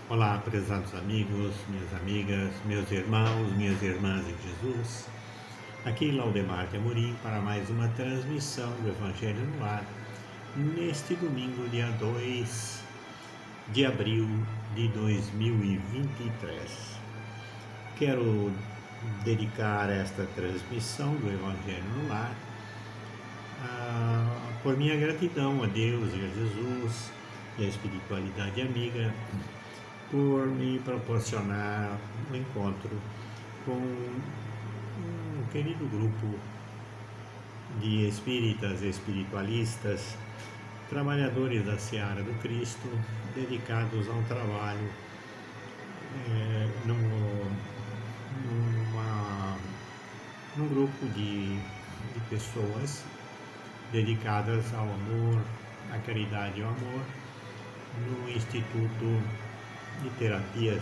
Olá, prezados amigos, minhas amigas, meus irmãos, minhas irmãs em Jesus. Aqui Laudemar de Amorim para mais uma transmissão do Evangelho no Lar, neste domingo, dia 2 de abril de 2023. Quero dedicar esta transmissão do Evangelho no Lar por minha gratidão a Deus e a Jesus e a espiritualidade amiga por me proporcionar um encontro com um querido grupo de espíritas e espiritualistas, trabalhadores da Seara do Cristo, dedicados a um trabalho num grupo de pessoas dedicadas ao amor, à caridade e ao amor, no Instituto de Terapias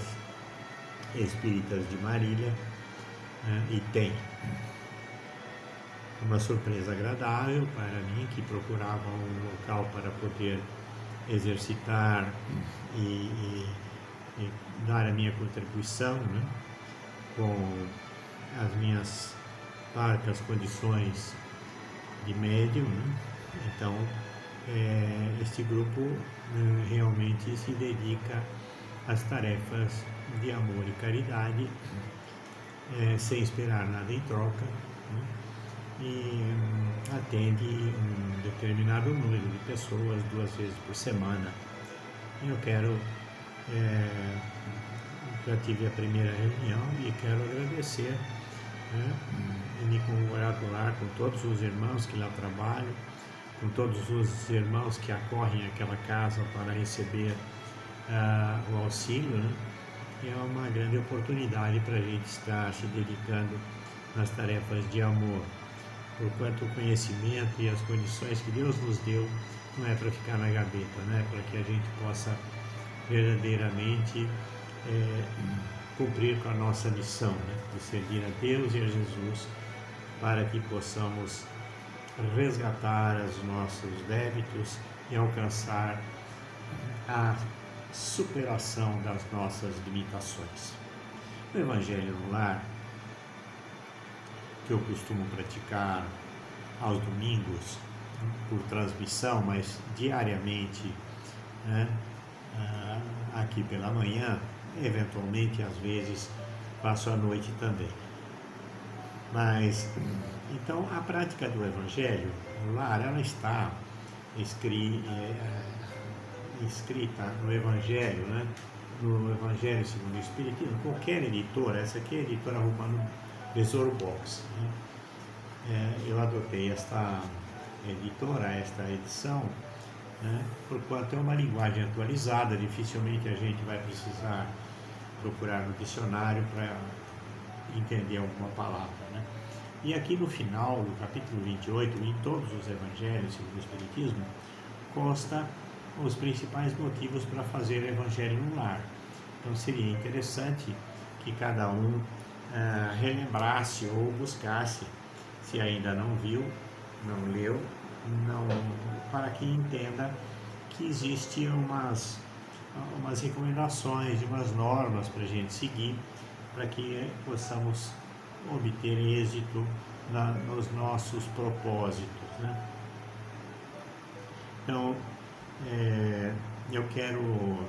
Espíritas de Marília, e tem uma surpresa agradável para mim, que procurava um local para poder exercitar e dar a minha contribuição, né, com as minhas parcas condições de médium, né? Então, este grupo realmente se dedica às tarefas de amor e caridade, sem esperar nada em troca, né? E atende um determinado número de pessoas 2 vezes por semana. Eu quero, já tive a primeira reunião e quero agradecer, né, e me congratular com todos os irmãos que lá trabalham, com todos os irmãos que acorrem àquela casa para receber o auxílio, né? É uma grande oportunidade para a gente estar se dedicando nas tarefas de amor, porquanto o conhecimento e as condições que Deus nos deu não é para ficar na gaveta, né? Para que a gente possa verdadeiramente cumprir com a nossa missão, né, de servir a Deus e a Jesus, para que possamos resgatar os nossos débitos e alcançar a superação das nossas limitações. O Evangelho no Lar, que eu costumo praticar aos domingos, por transmissão, mas diariamente, né, aqui pela manhã, eventualmente, às vezes, passo a noite também. Mas, então, a prática do Evangelho no Lar, ela está escrita no Evangelho, né? No Evangelho segundo o Espiritismo. Qualquer editora, essa aqui é a editora Romano Besouro Box, né? Eu adotei esta editora, esta edição, né, porquanto é uma linguagem atualizada, dificilmente a gente vai precisar procurar no dicionário para entender alguma palavra, né? E aqui no final do capítulo 28, em todos os evangelhos segundo o Espiritismo, consta os principais motivos para fazer o evangelho no lar. Então seria interessante que cada um relembrasse ou buscasse, se ainda não viu, não leu, para que entenda que existem umas recomendações, umas normas para a gente seguir, para que possamos obter êxito nos nossos propósitos, né? Então, eu quero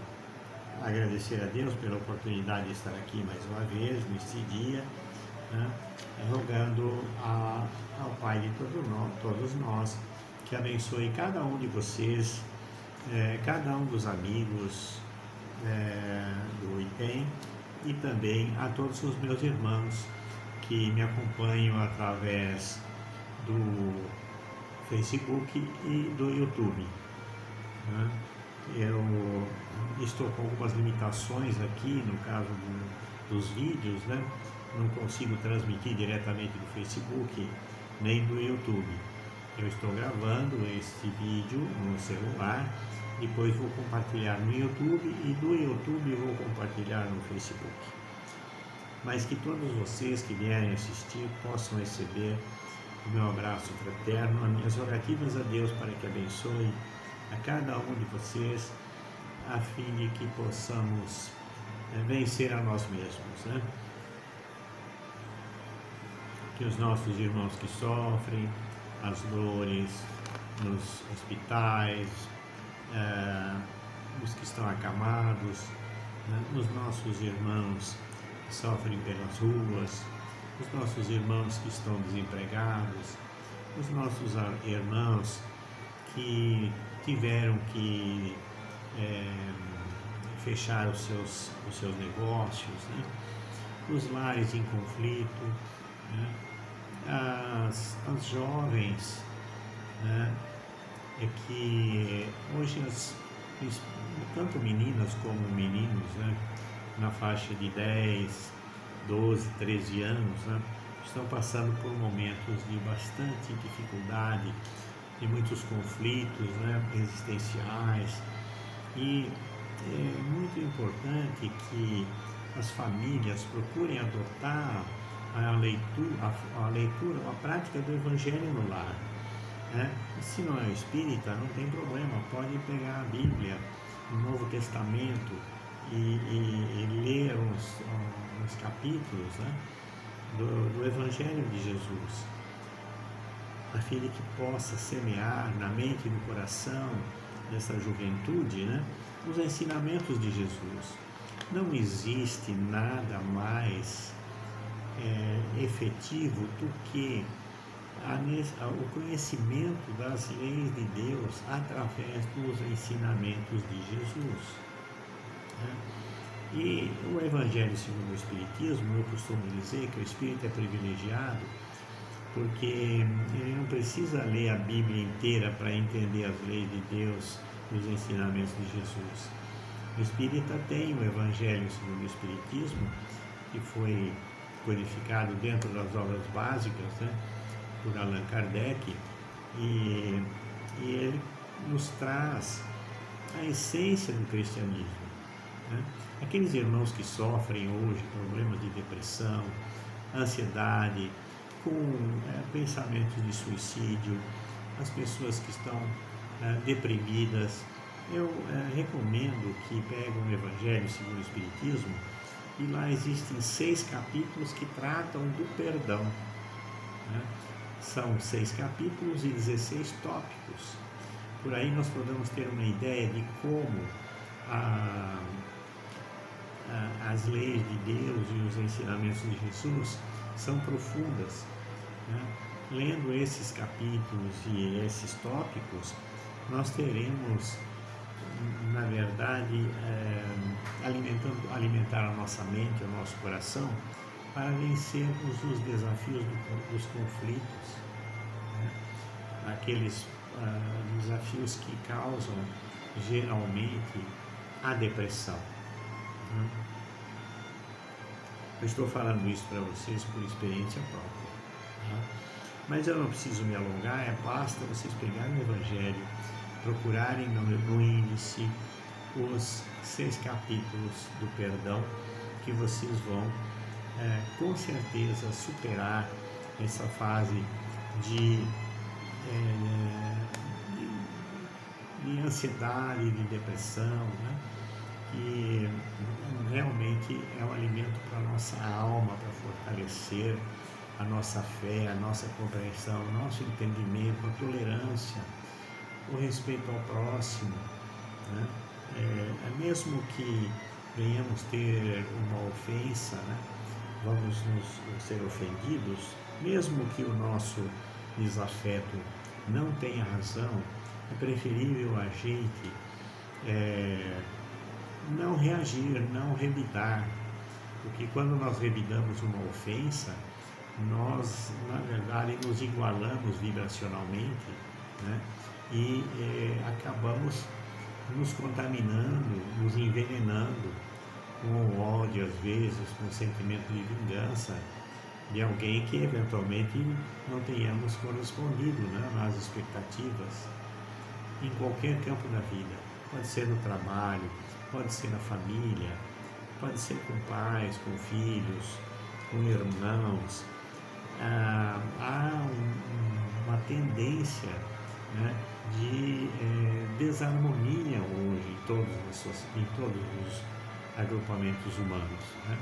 agradecer a Deus pela oportunidade de estar aqui mais uma vez, neste dia, né, rogando ao Pai de todos nós, que abençoe cada um de vocês, cada um dos amigos do ITEM, e também a todos os meus irmãos que me acompanham através do Facebook e do YouTube, né? Eu estou com algumas limitações aqui no caso dos vídeos, né? Não consigo transmitir diretamente do Facebook nem do YouTube. Eu estou gravando este vídeo no celular, depois vou compartilhar no YouTube e do YouTube vou compartilhar no Facebook. Mas que todos vocês que vierem assistir possam receber o meu abraço fraterno, as minhas orativas a Deus para que abençoe a cada um de vocês, a fim de que possamos vencer a nós mesmos, né? Que os nossos irmãos que sofrem as dores nos hospitais, os que estão acamados, né? Os nossos irmãos que sofrem pelas ruas, os nossos irmãos que estão desempregados, os nossos irmãos que tiveram que fechar os seus negócios, né? Os lares em conflito, né? As jovens, né? É que hoje tanto meninas como meninos, né? Na faixa de 10, 12, 13 anos, né? Estão passando por momentos de bastante dificuldade, de muitos conflitos, né? Existenciais, e é muito importante que as famílias procurem adotar a leitura, a prática do Evangelho no lar, né? E se não é espírita, não tem problema, pode pegar a Bíblia, o Novo Testamento e ler uns capítulos, né? do Evangelho de Jesus, a fim de que possa semear na mente e no coração dessa juventude, né? Os ensinamentos de Jesus. Não existe nada mais efetivo do que o conhecimento das leis de Deus através dos ensinamentos de Jesus, né? E o Evangelho segundo o Espiritismo, eu costumo dizer que o espírito é privilegiado porque ele não precisa ler a Bíblia inteira para entender as leis de Deus e os ensinamentos de Jesus. O espírita tem o Evangelho segundo o Espiritismo, que foi codificado dentro das obras básicas, né, por Allan Kardec, e ele nos traz a essência do cristianismo, né? Aqueles irmãos que sofrem hoje problemas de depressão, ansiedade, com pensamentos de suicídio, as pessoas que estão deprimidas, eu recomendo que peguem o Evangelho segundo o Espiritismo, e lá existem 6 capítulos que tratam do perdão, né? São 6 capítulos e 16 tópicos. Por aí nós podemos ter uma ideia de como as leis de Deus e os ensinamentos de Jesus são profundas, né? Lendo esses capítulos e esses tópicos, nós teremos, na verdade, alimentar a nossa mente, o nosso coração, para vencermos os desafios dos conflitos, né? Aqueles desafios que causam geralmente a depressão, né? Eu estou falando isso para vocês por experiência própria, né? Mas eu não preciso me alongar, basta vocês pegarem o Evangelho, procurarem no índice os 6 capítulos do perdão, que vocês vão com certeza superar essa fase de ansiedade, de depressão, né? Que realmente é um alimento para a nossa alma, para fortalecer a nossa fé, a nossa compreensão, o nosso entendimento, a tolerância, o respeito ao próximo, né? Mesmo que venhamos ter uma ofensa, né? Vamos ser ofendidos, mesmo que o nosso desafeto não tenha razão, é preferível a gente não reagir, não revidar, porque quando nós revidamos uma ofensa, nós, na verdade, nos igualamos vibracionalmente, né? E acabamos nos contaminando, nos envenenando com o ódio, às vezes, com o sentimento de vingança de alguém que eventualmente não tenhamos correspondido, né, nas expectativas, em qualquer campo da vida. Pode ser no trabalho, pode ser na família, pode ser com pais, com filhos, com irmãos. Há uma tendência, né, de desarmonia hoje em todos agrupamentos humanos, né?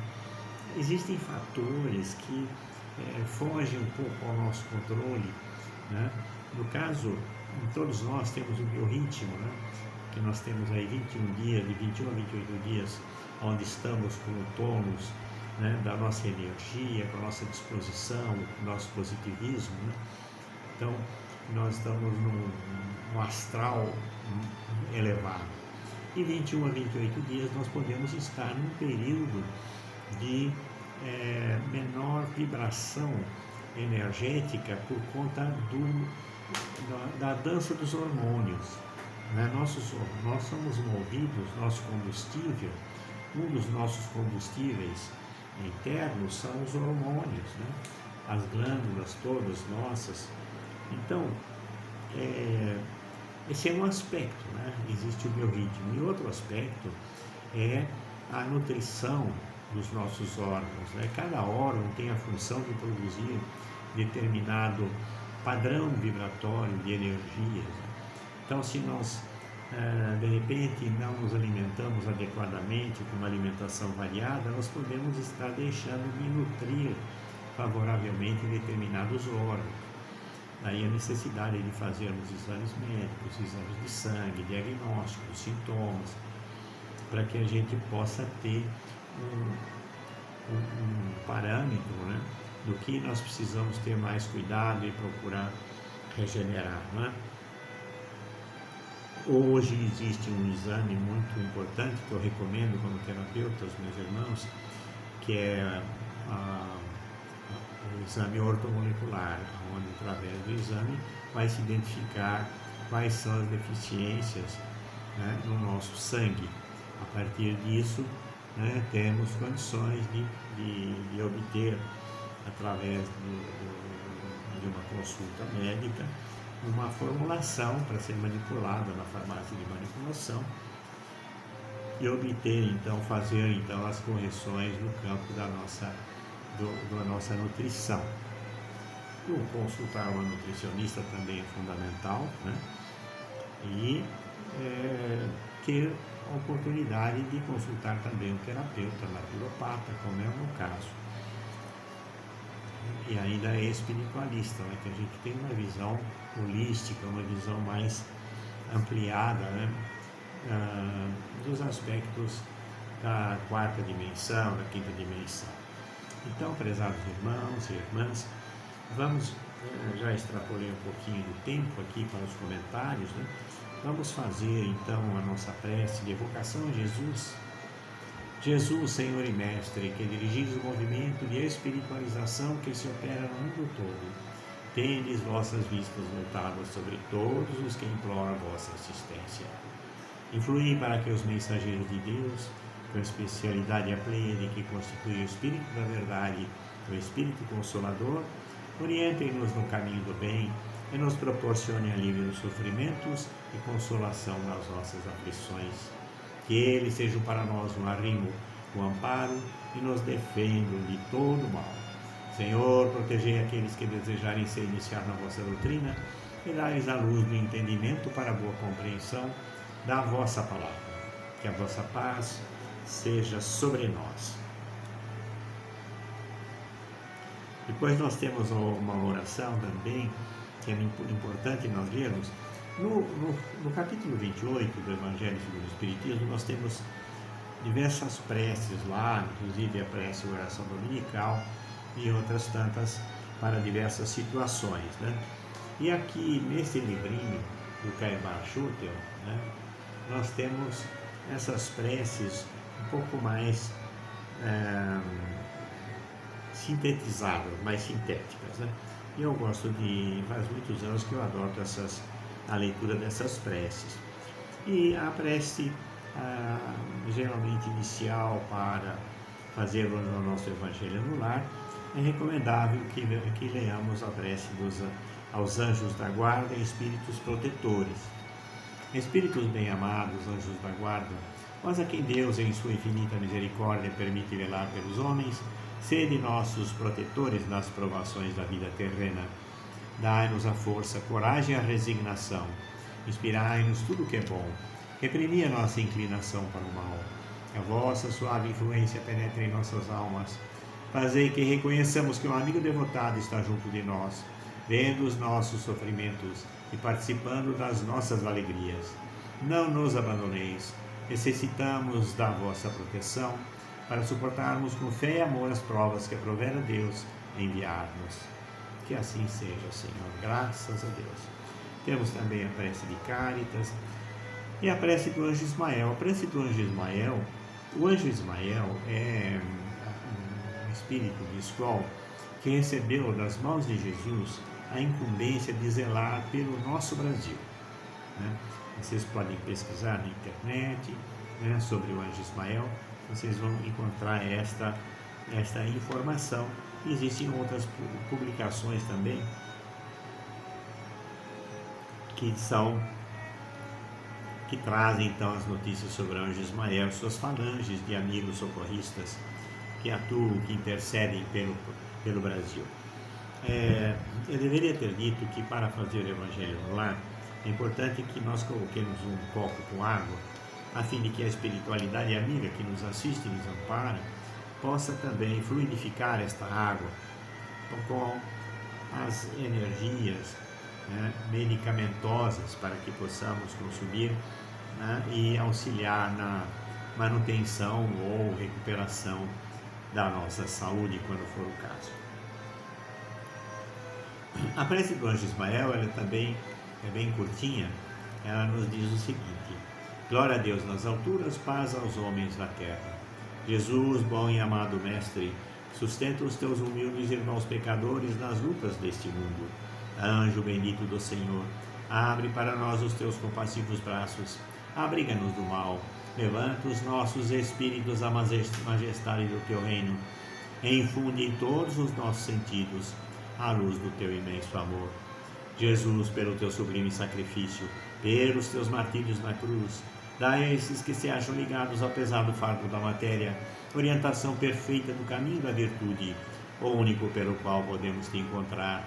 Existem fatores que fogem um pouco ao nosso controle, né? No caso, todos nós temos um biorritmo, né? Que nós temos aí 21 dias, de 21 a 28 dias, onde estamos com o tônus, né, da nossa energia, com a nossa disposição, com o nosso positivismo, né? Então, nós estamos num astral elevado. E 21 a 28 dias nós podemos estar num período de menor vibração energética por conta da dança dos hormônios, né? Nós somos movidos, nosso combustível, um dos nossos combustíveis internos são os hormônios, né? As glândulas todas nossas. Então, esse é um aspecto, né? Existe o biorritmo. E outro aspecto é a nutrição dos nossos órgãos, né? Cada órgão tem a função de produzir determinado padrão vibratório de energias. Então, se nós de repente não nos alimentamos adequadamente com uma alimentação variada, nós podemos estar deixando de nutrir favoravelmente determinados órgãos. Daí a necessidade de fazermos exames médicos, exames de sangue, diagnósticos, sintomas, para que a gente possa ter um parâmetro, né, do que nós precisamos ter mais cuidado e procurar regenerar, né? Hoje existe um exame muito importante que eu recomendo como terapeuta aos meus irmãos, que é o exame ortomolecular, onde através do exame vai se identificar quais são as deficiências, né, no nosso sangue. A partir disso, né, temos condições de obter, através de uma consulta médica, uma formulação para ser manipulada na farmácia de manipulação e obter, então, fazer então as correções no campo da nossa nutrição. O consultar uma nutricionista também é fundamental, né? E ter a oportunidade de consultar também um terapeuta naturopata, como é o meu caso. E ainda é espiritualista, né? Que a gente tem uma visão holística, uma visão mais ampliada, né? Dos aspectos da quarta dimensão, da quinta dimensão. Então, prezados irmãos e irmãs, vamos, já extrapolei um pouquinho do tempo aqui para os comentários, né? Vamos fazer então a nossa prece de evocação a Jesus. Jesus, Senhor e Mestre, que dirigis o movimento de espiritualização que se opera no mundo todo, tendes vossas vistas voltadas sobre todos os que imploram a vossa assistência. Influí para que os mensageiros de Deus, com especialidade a pleiade que constitui o Espírito da Verdade, o Espírito Consolador, orientem-nos no caminho do bem e nos proporcionem alívio dos sofrimentos e consolação nas nossas aflições. Que eles sejam para nós um arrimo, um amparo e nos defendam de todo mal. Senhor, protegei aqueles que desejarem se iniciar na vossa doutrina e dai-lhes a luz do entendimento para a boa compreensão da vossa palavra. Que a vossa paz seja sobre nós. Depois nós temos uma oração também, que é importante nós lermos. No capítulo 28 do Evangelho segundo o Espiritismo, nós temos diversas preces lá, inclusive a prece e oração dominical e outras tantas para diversas situações, né? E aqui, nesse livrinho do Caimar Schutel, né, nós temos essas preces um pouco mais sintetizadas, mais sintéticas, né? E eu gosto faz muitos anos que eu adoto a leitura dessas preces. E a prece geralmente inicial para fazermos o nosso Evangelho no lar, é recomendável que leamos a prece aos anjos da guarda e espíritos protetores. Espíritos bem-amados, anjos da guarda, vós a quem Deus em sua infinita misericórdia permite velar pelos homens, sede nossos protetores nas provações da vida terrena. Dai-nos a força, a coragem e a resignação. Inspirai-nos tudo o que é bom. Reprimi a nossa inclinação para o mal. Que a vossa suave influência penetre em nossas almas. Fazei que reconheçamos que um amigo devotado está junto de nós, vendo os nossos sofrimentos e participando das nossas alegrias. Não nos abandoneis, necessitamos da vossa proteção para suportarmos com fé e amor as provas que aprovera Deus enviar-nos. Que assim seja, Senhor, graças a Deus. Temos também a prece de Cáritas e a prece do anjo Ismael. A prece do anjo Ismael, o anjo Ismael é um espírito de escol que recebeu das mãos de Jesus a incumbência de zelar pelo nosso Brasil. Né? Vocês podem pesquisar na internet, né, sobre o anjo Ismael, vocês vão encontrar esta informação. Existem outras publicações também que trazem então as notícias sobre o anjo Ismael, suas falanges de amigos socorristas que atuam, que intercedem pelo Brasil. Eu deveria ter dito que para fazer o Evangelho no Lar é importante que nós coloquemos um copo com água, a fim de que a espiritualidade amiga que nos assiste e nos ampara possa também fluidificar esta água com as energias, né, medicamentosas para que possamos consumir, né, e auxiliar na manutenção ou recuperação da nossa saúde quando for o caso. A prece do anjo Ismael, ela também é bem curtinha. Ela nos diz o seguinte: glória a Deus nas alturas, paz aos homens da terra. Jesus, bom e amado Mestre, sustenta os teus humildes irmãos pecadores nas lutas deste mundo. Anjo bendito do Senhor, abre para nós os teus compassivos braços, abriga-nos do mal, levanta os nossos espíritos à majestade do teu reino, infunde em todos os nossos sentidos a luz do teu imenso amor. Jesus, pelo teu sublime sacrifício, pelos teus martírios na cruz, dá a esses que se acham ligados ao pesado fardo da matéria orientação perfeita do caminho da virtude, o único pelo qual podemos te encontrar.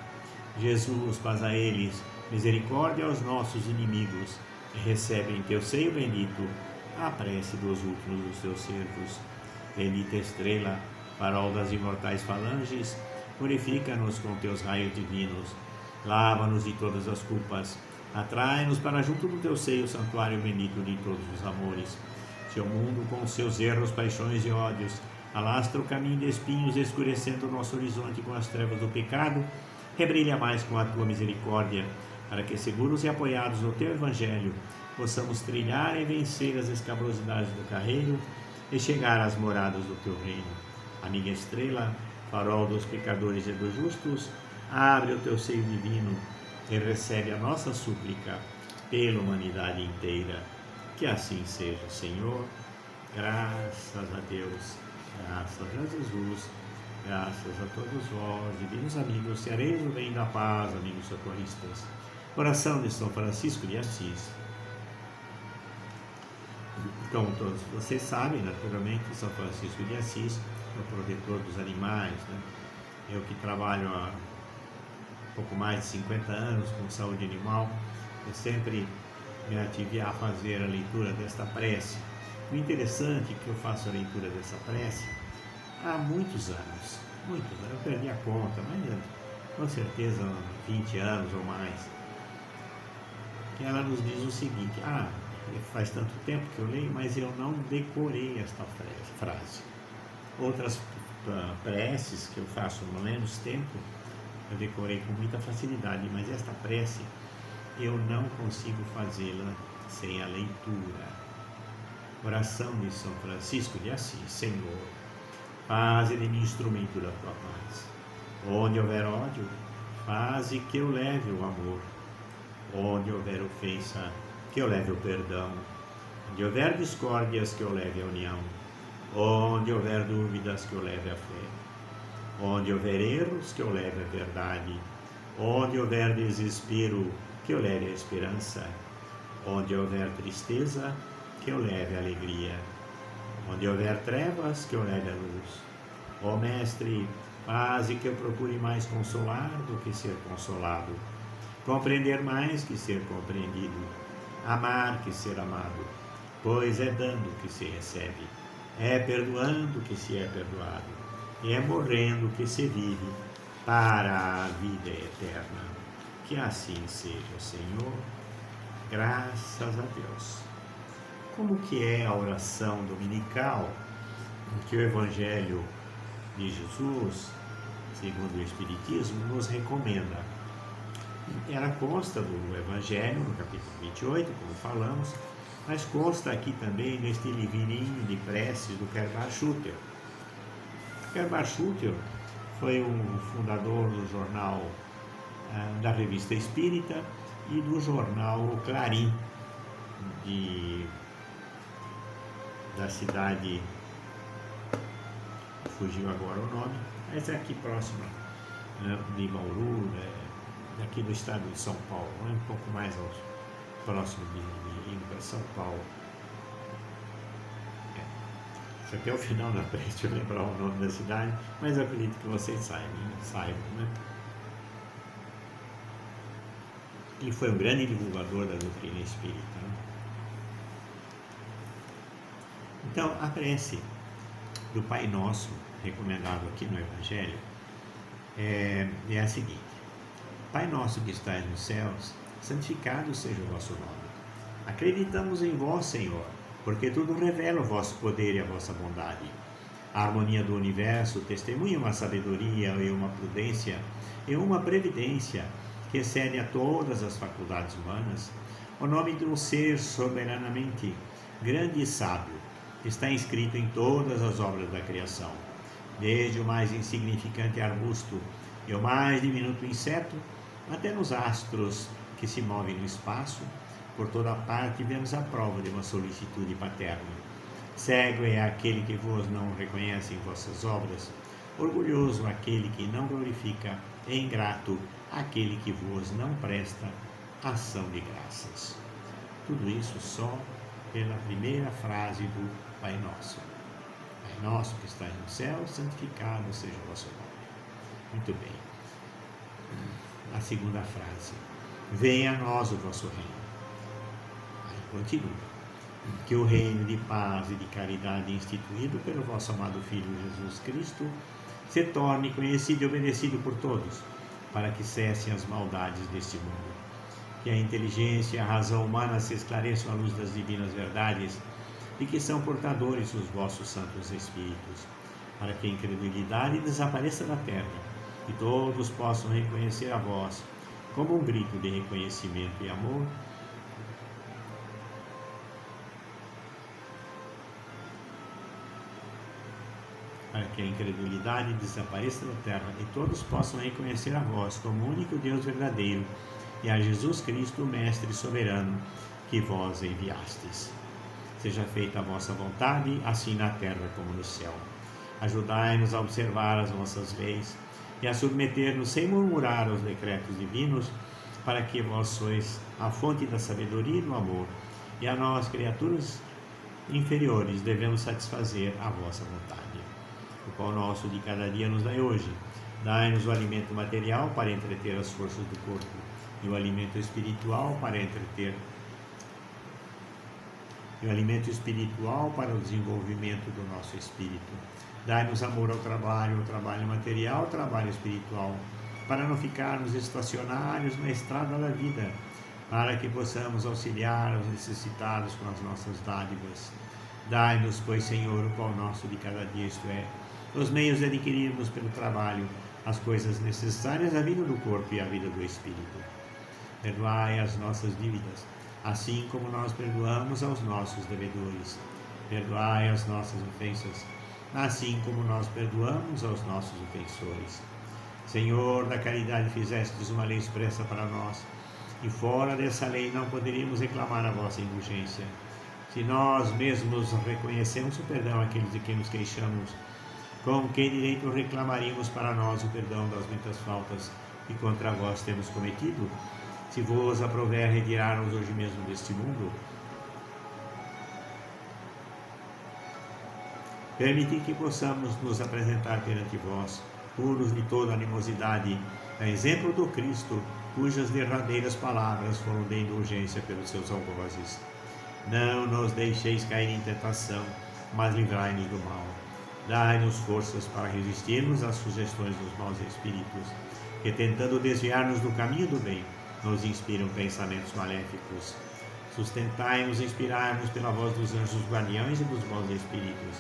Jesus, faz a eles misericórdia aos nossos inimigos, e recebe em teu seio bendito a prece dos últimos dos teus servos. Bendita estrela, farol das imortais falanges, purifica-nos com teus raios divinos, lava-nos de todas as culpas, atrai-nos para junto do teu seio, santuário bendito de todos os amores. Se o mundo com seus erros, paixões e ódios alastra o caminho de espinhos, escurecendo o nosso horizonte com as trevas do pecado, rebrilha mais com a tua misericórdia, para que, seguros e apoiados no teu Evangelho, possamos trilhar e vencer as escabrosidades do carreiro e chegar às moradas do teu reino. Amiga estrela, farol dos pecadores e dos justos, abre o teu seio divino e recebe a nossa súplica pela humanidade inteira. Que assim seja, Senhor. Graças a Deus, graças a Jesus, graças a todos vós, divinos amigos, sereis o bem da paz, amigos socorristas. Oração de São Francisco de Assis. Como todos vocês sabem, naturalmente, São Francisco de Assis é o protetor dos animais, né? Eu que trabalho há pouco mais de 50 anos com saúde animal, eu sempre me ativei a fazer a leitura desta prece. O interessante é que eu faço a leitura dessa prece há muitos anos, eu perdi a conta, mas com certeza 20 anos ou mais. Que ela nos diz o seguinte: faz tanto tempo que eu leio, mas eu não decorei esta frase. Outras preces que eu faço no menos tempo, eu decorei com muita facilidade, mas esta prece eu não consigo fazê-la sem a leitura. Oração de São Francisco de Assis. Senhor, faze de mim instrumento da tua paz. Onde houver ódio, faze que eu leve o amor. Onde houver ofensa, que eu leve o perdão. Onde houver discórdias, que eu leve a união. Onde houver dúvidas, que eu leve a fé. Onde houver erros, que eu leve a verdade. Onde houver desespero, que eu leve a esperança. Onde houver tristeza, que eu leve a alegria. Onde houver trevas, que eu leve a luz. Ó Mestre, faze que eu procure mais consolar do que ser consolado, compreender mais que ser compreendido, amar que ser amado, pois é dando que se recebe. É perdoando que se é perdoado, é morrendo que se vive para a vida eterna. Que assim seja, Senhor, graças a Deus. Como que é a oração dominical que o Evangelho de Jesus, segundo o Espiritismo, nos recomenda? Ela consta do Evangelho, no capítulo 28, como falamos, mas consta aqui também neste livrinho de preces do Kerbar Schutter. Kerbar Schutter foi um fundador do jornal da Revista Espírita e do jornal Clarim, da cidade, fugiu agora o nome, mas é aqui próximo de Bauru, aqui do estado de São Paulo, um pouco mais próximo de indo para São Paulo. Isso até o final da prece, deixa eu lembrar o nome da cidade, mas eu acredito que vocês saibam, né? Ele foi um grande divulgador da doutrina espírita. Né? Então, a prece do Pai Nosso, recomendado aqui no Evangelho, é a seguinte: Pai nosso que estais nos céus, santificado seja o vosso nome. Acreditamos em vós, Senhor, porque tudo revela o vosso poder e a vossa bondade. A harmonia do universo testemunha uma sabedoria e uma prudência e uma previdência que excede a todas as faculdades humanas. O nome de um ser soberanamente grande e sábio está inscrito em todas as obras da criação, desde o mais insignificante arbusto e o mais diminuto inseto, até nos astros que se movem no espaço. Por toda parte vemos a prova de uma solicitude paterna. Cego é aquele que vos não reconhece em vossas obras, orgulhoso aquele que não glorifica, e ingrato aquele que vos não presta ação de graças. Tudo isso só pela primeira frase do Pai Nosso. Pai nosso que estás no céu, santificado seja o vosso nome. Muito bem. A segunda frase: venha a nós o vosso reino. Aí continua: que o reino de paz e de caridade instituído pelo vosso amado Filho Jesus Cristo se torne conhecido e obedecido por todos, para que cessem as maldades deste mundo. Que a inteligência e a razão humana se esclareçam à luz das divinas verdades e que são portadores os vossos santos Espíritos, para que a incredulidade desapareça da terra e todos possam reconhecer a vós como um grito de reconhecimento e amor, para que a incredulidade desapareça da terra e todos possam reconhecer a vós como o único Deus verdadeiro e a Jesus Cristo, Mestre soberano, que vós enviastes. Seja feita a vossa vontade, assim na terra como no céu. Ajudai-nos a observar as vossas leis e a submeter-nos sem murmurar aos decretos divinos, para que vós sois a fonte da sabedoria e do amor, e a nós, criaturas inferiores, devemos satisfazer a vossa vontade. O pão nosso de cada dia nos dai hoje. Dai-nos o alimento material para entreter as forças do corpo, e o alimento espiritual para o desenvolvimento do nosso espírito. Dai-nos amor ao trabalho material, ao trabalho espiritual, para não ficarmos estacionários na estrada da vida, para que possamos auxiliar os necessitados com as nossas dádivas. Dai-nos, pois, Senhor, o pão nosso de cada dia, isto é, os meios de adquirirmos pelo trabalho as coisas necessárias à vida do corpo e à vida do espírito. Perdoai as nossas dívidas, assim como nós perdoamos aos nossos devedores. Perdoai as nossas ofensas, assim como nós perdoamos aos nossos ofensores. Senhor, da caridade fizestes uma lei expressa para nós, e fora dessa lei não poderíamos reclamar a vossa indulgência. Se nós mesmos reconhecemos o perdão àqueles de quem nos queixamos, com que direito reclamaríamos para nós o perdão das muitas faltas que contra vós temos cometido? Se vos aprouver retirar-nos hoje mesmo deste mundo, permitir que possamos nos apresentar perante vós, puros de toda animosidade, a exemplo do Cristo, cujas derradeiras palavras foram de indulgência pelos seus algozes. Não nos deixeis cair em tentação, mas livrai-nos do mal. Dai-nos forças para resistirmos às sugestões dos maus espíritos, que, tentando desviar-nos do caminho do bem, nos inspiram pensamentos maléficos. Sustentai-nos e inspirai-nos pela voz dos anjos guardiães e dos bons espíritos,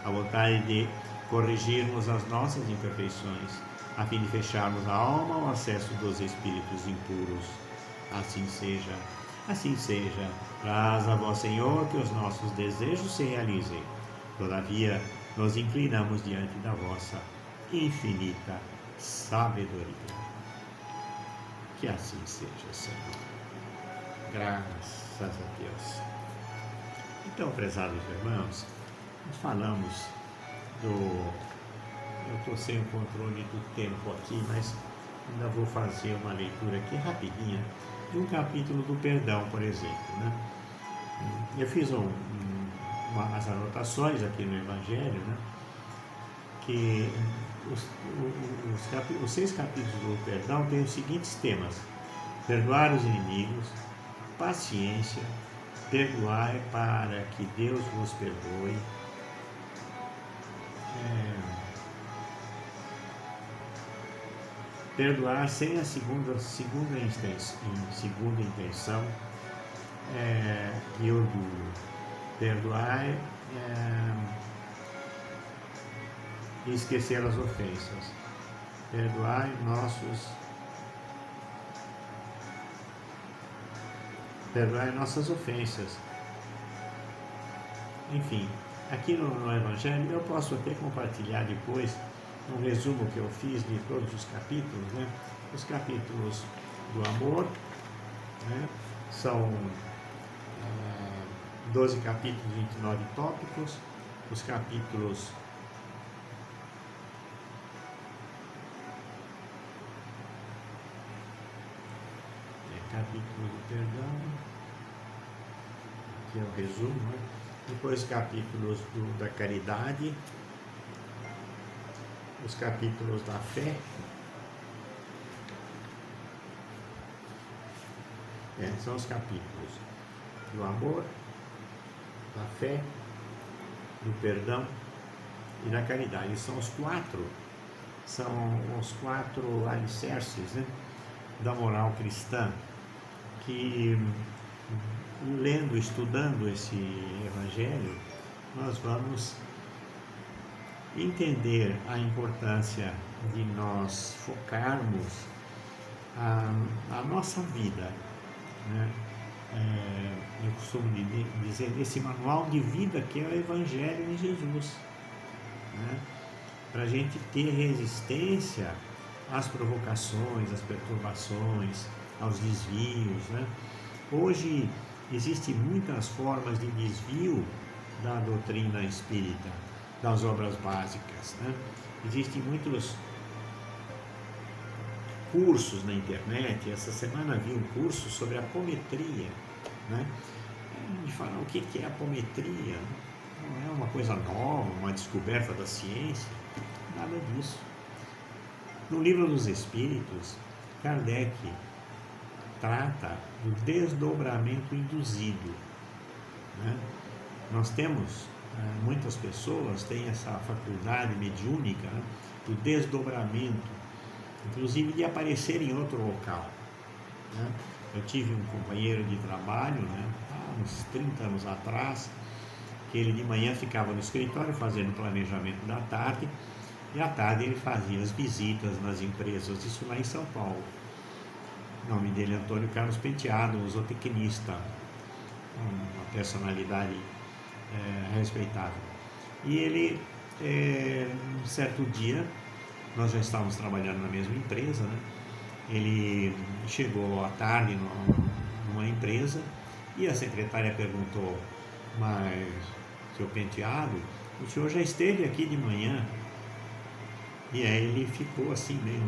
a vontade de corrigirmos as nossas imperfeições, a fim de fecharmos a alma ao acesso dos espíritos impuros. Assim seja, assim seja. Praza a vós, Senhor, que os nossos desejos se realizem. Todavia, nos inclinamos diante da vossa infinita sabedoria. Que assim seja, Senhor. Graças a Deus. Então, prezados irmãos, nós falamos do... Eu estou sem o controle do tempo aqui, mas ainda vou fazer uma leitura aqui rapidinha de um capítulo do perdão, por exemplo, né? Eu fiz umas anotações aqui no Evangelho, né? Que os 6 capítulos do perdão têm os seguintes temas: perdoar os inimigos, paciência, perdoai para que Deus vos perdoe, perdoar sem a segunda intenção e orgulho, perdoar e esquecer as ofensas, perdoar nossas ofensas. Enfim, aqui no Evangelho eu posso até compartilhar depois um resumo que eu fiz de todos os capítulos, né? Os capítulos do amor, né? São 12 capítulos, 29 tópicos. Os capítulos capítulo do perdão, que é o resumo, né? Depois capítulos da caridade, os capítulos da fé, são os capítulos do amor, da fé, do perdão e da caridade. São os 4 alicerces, né, da moral cristã, que, lendo, estudando esse Evangelho, nós vamos entender a importância de nós focarmos a nossa vida, né? Eu costumo dizer esse manual de vida que é o Evangelho de Jesus, né? Para a gente ter resistência às provocações, às perturbações, aos desvios, né? Hoje existem muitas formas de desvio da doutrina espírita, das obras básicas, né? Existem muitos cursos na internet. Essa semana vi um curso sobre apometria, né? E falar o que é apometria. Não é uma coisa nova, uma descoberta da ciência, nada disso. No Livro dos Espíritos, Kardec trata do desdobramento induzido, né? Nós temos, muitas pessoas têm essa faculdade mediúnica, né, do desdobramento, inclusive de aparecer em outro local, né? Eu tive um companheiro de trabalho, né, há uns 30 anos atrás, que ele de manhã ficava no escritório fazendo planejamento da tarde, e à tarde ele fazia as visitas nas empresas, isso lá em São Paulo. O nome dele é Antônio Carlos Penteado, um zootecnista, uma personalidade respeitável. E ele, um certo dia, nós já estávamos trabalhando na mesma empresa, né? Ele chegou à tarde numa empresa e a secretária perguntou: mas, seu Penteado, o senhor já esteve aqui de manhã? E aí ele ficou assim meio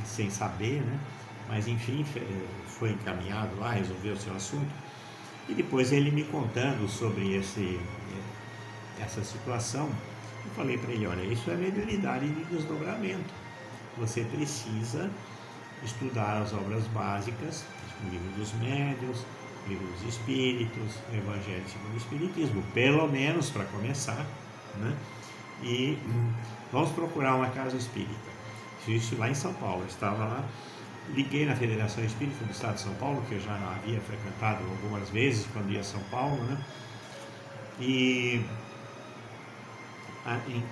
sem saber, né? Mas enfim, foi encaminhado lá, resolveu o seu assunto. E depois ele me contando sobre essa situação, eu falei para ele: olha, isso é mediunidade de desdobramento. Você precisa estudar as obras básicas, o livro dos médiuns, Livro dos Espíritos, Evangelho segundo o Espiritismo, pelo menos para começar, né? E vamos procurar uma casa espírita. Isso lá em São Paulo, eu estava lá, liguei na Federação Espírita do Estado de São Paulo, que eu já havia frequentado algumas vezes quando ia a São Paulo, né? E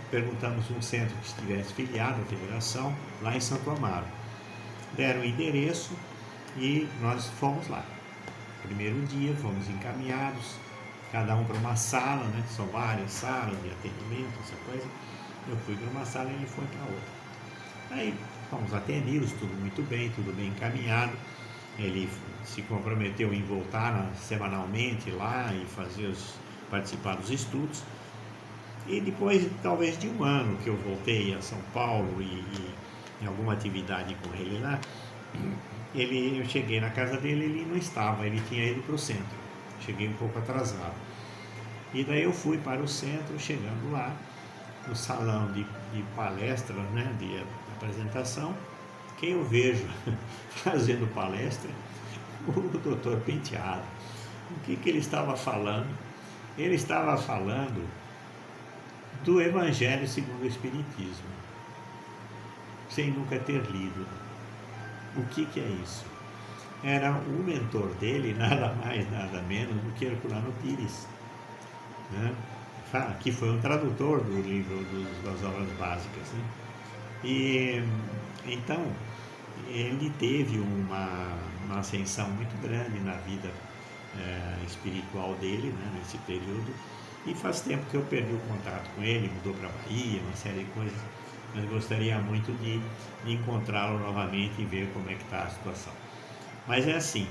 perguntamos um centro que estivesse filiado à Federação, lá em Santo Amaro. Deram o endereço e nós fomos lá. Primeiro dia, fomos encaminhados, cada um para uma sala, né? São várias salas de atendimento, essa coisa. Eu fui para uma sala e ele foi para outra. Aí fomos atendidos, tudo muito bem, tudo bem encaminhado. Ele se comprometeu em voltar semanalmente lá e participar dos estudos. E depois, talvez de um ano que eu voltei a São Paulo e em alguma atividade com ele lá, eu cheguei na casa dele, ele não estava, ele tinha ido para o centro. Cheguei um pouco atrasado. E daí eu fui para o centro, chegando lá, no salão de palestra, né, de apresentação, quem eu vejo fazendo palestra? O doutor Penteado. O que ele estava falando? Ele estava falando do Evangelho segundo o Espiritismo, sem nunca ter lido. O que é isso? Era o mentor dele, nada mais, nada menos do que Herculano Pires, né? Que foi um tradutor do livro das obras básicas, né? E então ele teve uma ascensão muito grande na vida espiritual dele, né, nesse período, e faz tempo que eu perdi o contato com ele, mudou para a Bahia, uma série de coisas, mas gostaria muito de encontrá-lo novamente e ver como é que está a situação. Mas é assim,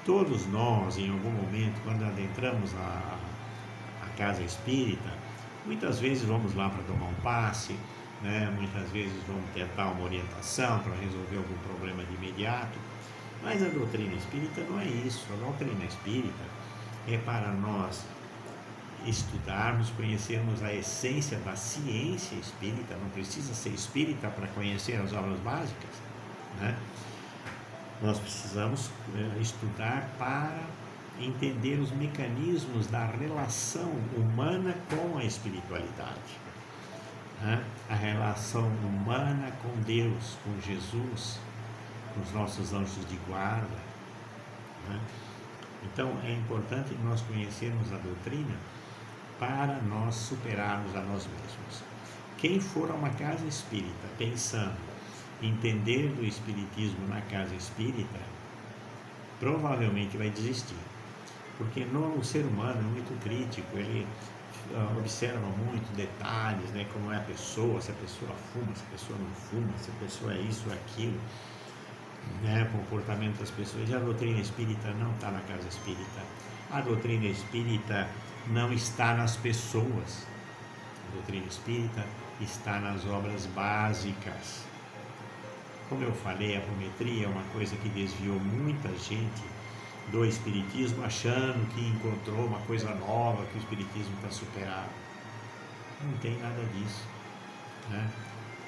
todos nós, em algum momento, quando adentramos a casa espírita, muitas vezes vamos lá para tomar um passe, né? Muitas vezes vamos tentar uma orientação para resolver algum problema de imediato, mas a doutrina espírita não é isso. A doutrina espírita é para nós estudarmos, conhecermos a essência da ciência espírita. Não precisa ser espírita para conhecer as obras básicas, né? Nós precisamos estudar para entender os mecanismos da relação humana com a espiritualidade, né? A relação humana com Deus, com Jesus, com os nossos anjos de guarda, né? Então é importante nós conhecermos a doutrina para nós superarmos a nós mesmos. Quem for a uma casa espírita pensando em entender do espiritismo na casa espírita, provavelmente vai desistir, porque o ser humano é muito crítico, ele observa muito detalhes, né, como é a pessoa, se a pessoa fuma, se a pessoa não fuma, se a pessoa é isso ou aquilo, né, o comportamento das pessoas. E a doutrina espírita não está na casa espírita. A doutrina espírita não está nas pessoas. A doutrina espírita está nas obras básicas. Como eu falei, a apometria é uma coisa que desviou muita gente do espiritismo, achando que encontrou uma coisa nova, que o espiritismo está superado. Não tem nada disso, né?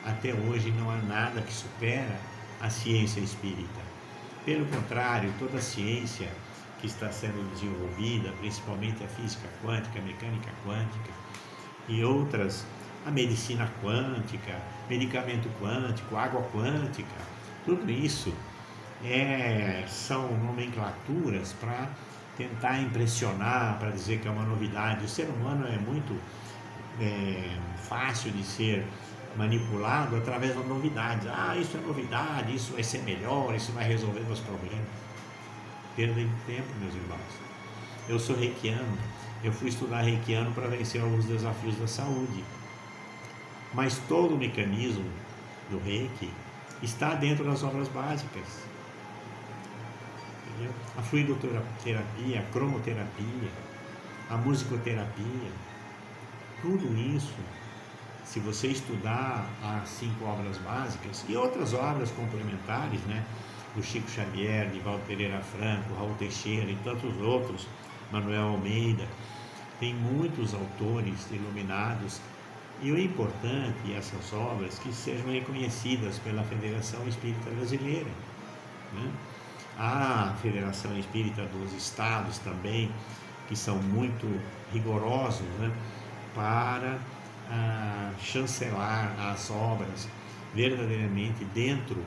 Até hoje não há nada que supera a ciência espírita. Pelo contrário, toda a ciência que está sendo desenvolvida, principalmente a física quântica, a mecânica quântica e outras, a medicina quântica, medicamento quântico, água quântica, tudo isso são nomenclaturas para tentar impressionar, para dizer que é uma novidade. O ser humano é muito fácil de ser manipulado através das novidades. Isso é novidade, isso vai ser melhor, isso vai resolver meus problemas. Perda de tempo, meus irmãos. Eu sou reikiano, eu fui estudar reikiano para vencer alguns desafios da saúde, mas todo o mecanismo do reiki está dentro das obras básicas. Entendeu? A fluidoterapia, a cromoterapia, a musicoterapia, tudo isso, se você estudar as 5 obras básicas e outras obras complementares, né, do Chico Xavier, de Valdo Pereira Franco, Raul Teixeira e tantos outros, Manuel Almeida, tem muitos autores iluminados, e o importante é essas obras que sejam reconhecidas pela Federação Espírita Brasileira, né? A Federação Espírita dos Estados também, que são muito rigorosos, né, para chancelar as obras verdadeiramente dentro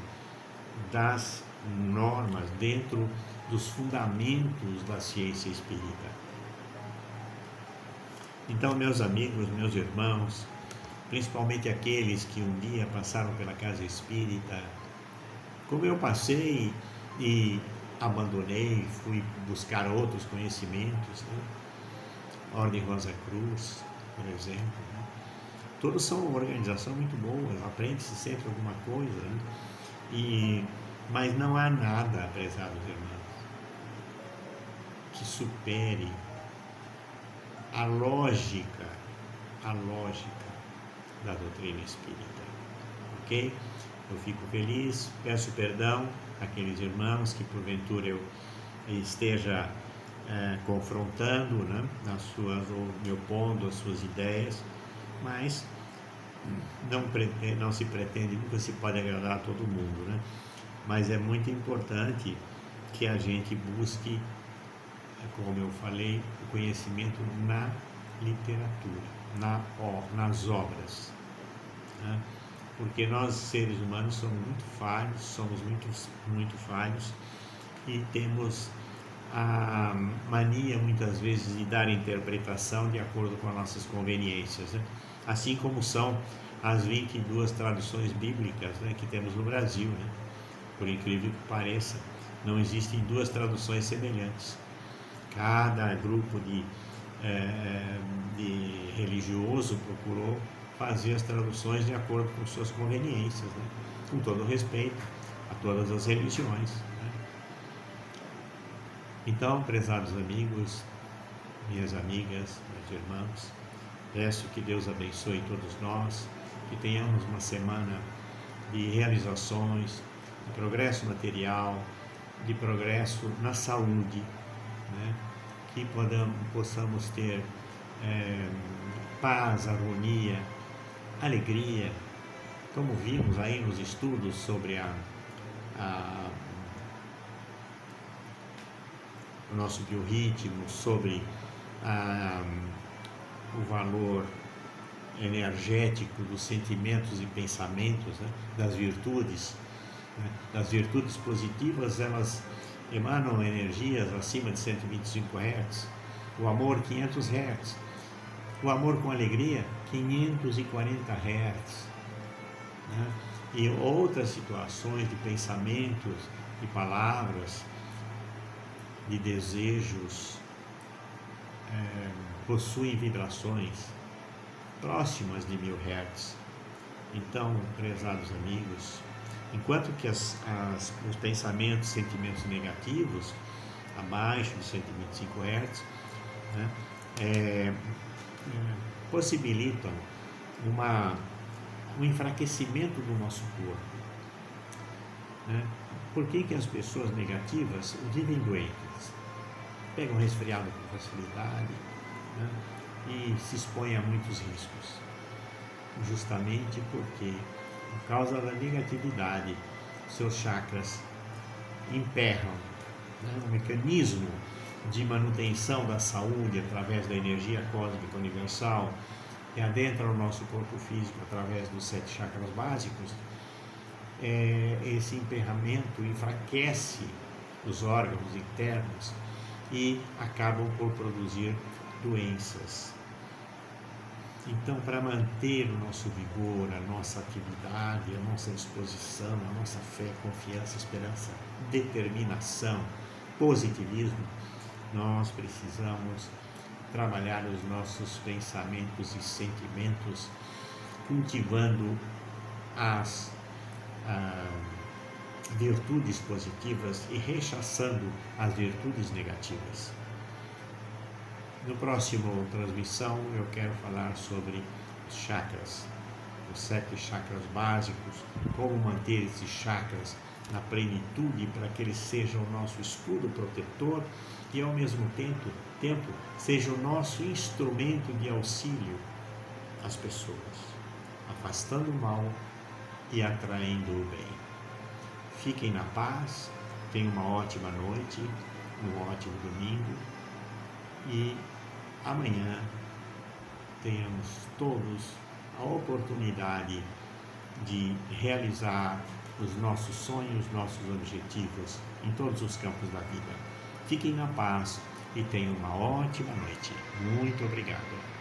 das normas, dentro dos fundamentos da ciência espírita. Então, meus amigos, meus irmãos, principalmente aqueles que um dia passaram pela casa espírita, como eu passei e abandonei, fui buscar outros conhecimentos, né? Ordem Rosa Cruz, por exemplo, né? Todos são uma organização muito boa, aprende-se sempre alguma coisa, né? Mas não há nada, prezados irmãos, que supere a lógica da doutrina espírita, ok? Eu fico feliz, peço perdão àqueles irmãos que porventura eu esteja confrontando, né, ou me opondo às suas ideias, mas não se pretende, nunca se pode agradar a todo mundo, né? Mas é muito importante que a gente busque, como eu falei, o conhecimento na literatura, nas obras, né? Porque nós, seres humanos, somos muito falhos e temos a mania, muitas vezes, de dar interpretação de acordo com as nossas conveniências, né? Assim como são as 22 traduções bíblicas, né, que temos no Brasil, né? Por incrível que pareça, não existem duas traduções semelhantes. Cada grupo de religioso procurou fazer as traduções de acordo com suas conveniências, né? Com todo respeito a todas as religiões, né? Então, prezados amigos, minhas amigas, meus irmãos, peço que Deus abençoe todos nós, que tenhamos uma semana de realizações, de progresso material, de progresso na saúde, né? Que possamos ter paz, harmonia, alegria, como vimos aí nos estudos sobre o nosso biorritmo, sobre o valor energético dos sentimentos e pensamentos, né, das virtudes, né? Das virtudes positivas, elas emanam energias acima de 125 Hz, o amor 500 Hz, o amor com alegria 540 Hz, né? E outras situações de pensamentos, de palavras, de desejos, possuem vibrações próximas de 1000 Hz. Então, prezados amigos, enquanto que os pensamentos, sentimentos negativos, abaixo de 125 Hz, né, possibilitam um enfraquecimento do nosso corpo, né? Por que as pessoas negativas vivem doentes? Pegam resfriado com facilidade, né? E se expõem a muitos riscos, justamente porque, por causa da negatividade, seus chakras emperram, né, um mecanismo de manutenção da saúde através da energia cósmica universal que adentra o nosso corpo físico através dos 7 chakras básicos. Esse emperramento enfraquece os órgãos internos e acabam por produzir doenças. Então, para manter o nosso vigor, a nossa atividade, a nossa disposição, a nossa fé, confiança, esperança, determinação, positivismo, nós precisamos trabalhar os nossos pensamentos e sentimentos, cultivando as virtudes positivas e rechaçando as virtudes negativas. No próximo transmissão eu quero falar sobre os chakras, os 7 chakras básicos, como manter esses chakras na plenitude para que eles sejam o nosso escudo protetor e ao mesmo tempo seja o nosso instrumento de auxílio às pessoas, afastando o mal e atraindo o bem. Fiquem na paz, tenham uma ótima noite, um ótimo domingo e amanhã tenhamos todos a oportunidade de realizar os nossos sonhos, nossos objetivos em todos os campos da vida. Fiquem na paz e tenham uma ótima noite. Muito obrigado.